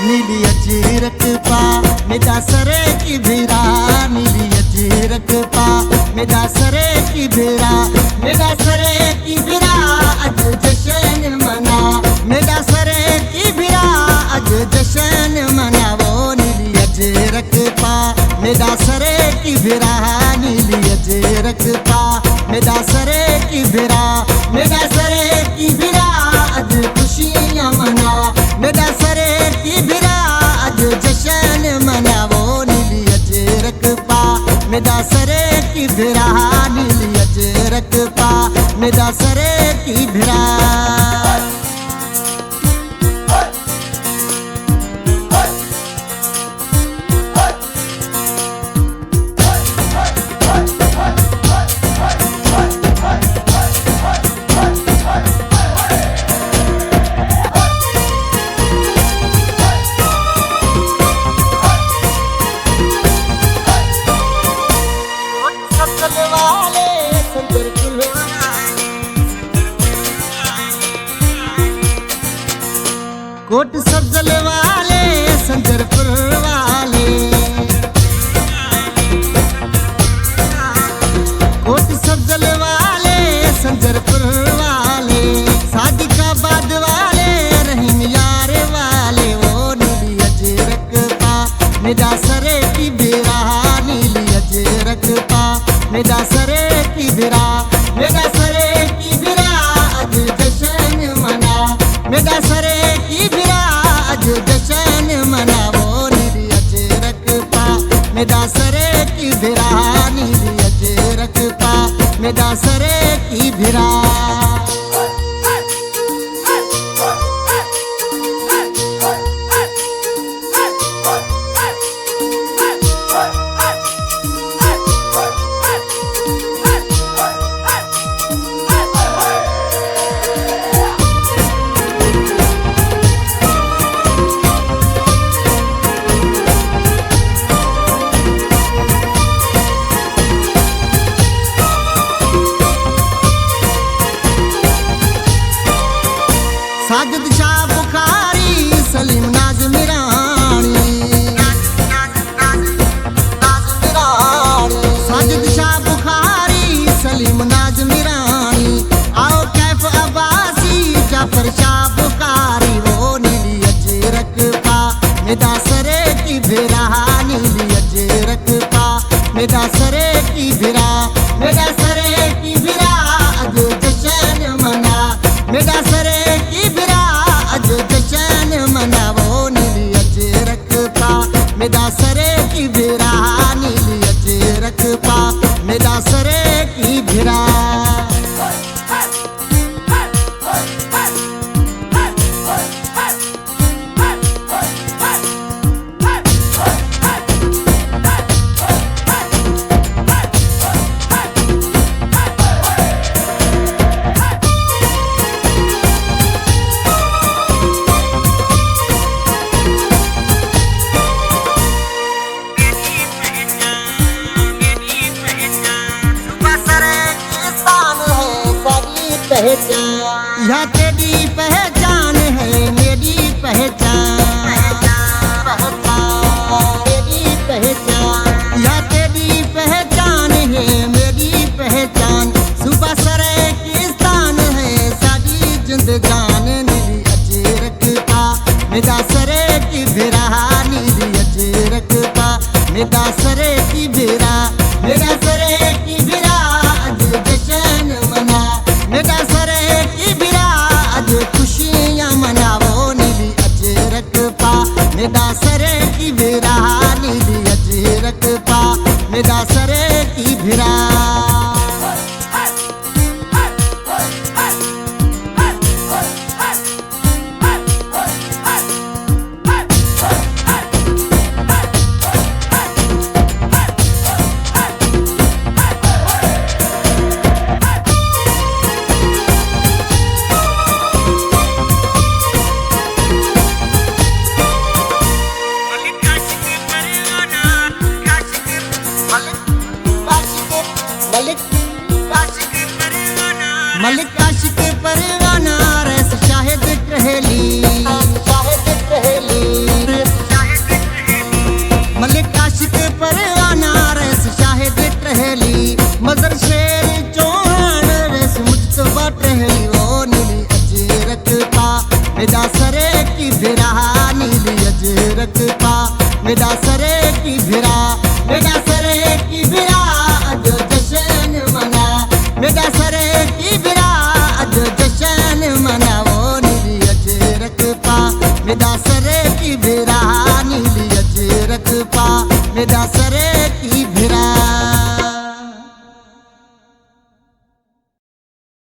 नीली अजरक पा मेरा सरे की भिरा, नीली अजरक पा मेरा सरे की भिरा, मेरा सरे की भिरा अज जश्न मना, मेरा सरे की भिरा अज जश्न मना। वो नीली अजरक पा मेरा सरे की भिरा, नीली अजरक पा मेरा सरे की भिरा, मेरा सरे की भिरा अज खुशियाँ मना, मेरा सरे की भिरा अज जश्न मना। वो नीली अजरक पा मेरा सरे की भिरा, नीली अजरक पा मेरा सरे की भिरा। कोट सब्जल वाले संजरपुर वाले, कोट सब्जल वाले संजरपुर वाले, सादिकाबाद वाले रहीम यार वाले। वो नीली अजरक पा मेरा सरे की भिरा, नीली अजरक पा मेरा सरे की भिरा, मेरा सरे की भिरा अज जश्न मना, मेरा सरे की भिरा अज जश्न मना। वो नीली अजरक पा मेरा सरे की भिरा, नीली अजरक पा मेरा सरे की भिरा। साजिद शाह बुखारी सलीम नाज़मिरानी, साजिद शाह बुखारी सलीम नाज़मिरानी, आओ कैफ अब्बासी जाफर शाह बुखारी। वो नीली अजरक पा मेरा सरे की भिरा, नीली अजरक पा मेरा सरे की भिरा, मेरा सरे की भिरा अज जश्न मना, मेरा सरे की भिरा अज जश्न मना। वो नीली अजरक पा मेरा सरे की भिरा, नीली अजरक पा मेरा सरे की भिरा। यहाँ तेरी पहचान है मेरी पहचान, तेरी पहचान, यहाँ तेरी पहचान है मेरी पहचान। सुबह सरे की स्थान है सारी जिंदगान, नीली अजरक पा मेरा सरे की भिरा, नीली अजरक पा मेरा सरे की भिरा, मेरा सरे की भिरा अज जश्न मना, मेरा सरे की भिरा अज खुशियाँ मना। वो नीली अजरक पा मेरा सरे की भिरा, नीली अजरक पा मेरा सरे की भिरा। मेरा सरे की भिरा नीली अजरक पा मेरा सरे की भिरा मेरा सरे की भिरा अज जश्न मना मेरा सरे की भिरा अज जश्न मनावो नीली अजरक पा मेरा सरे की भिरा नीली अजरक पा मेरा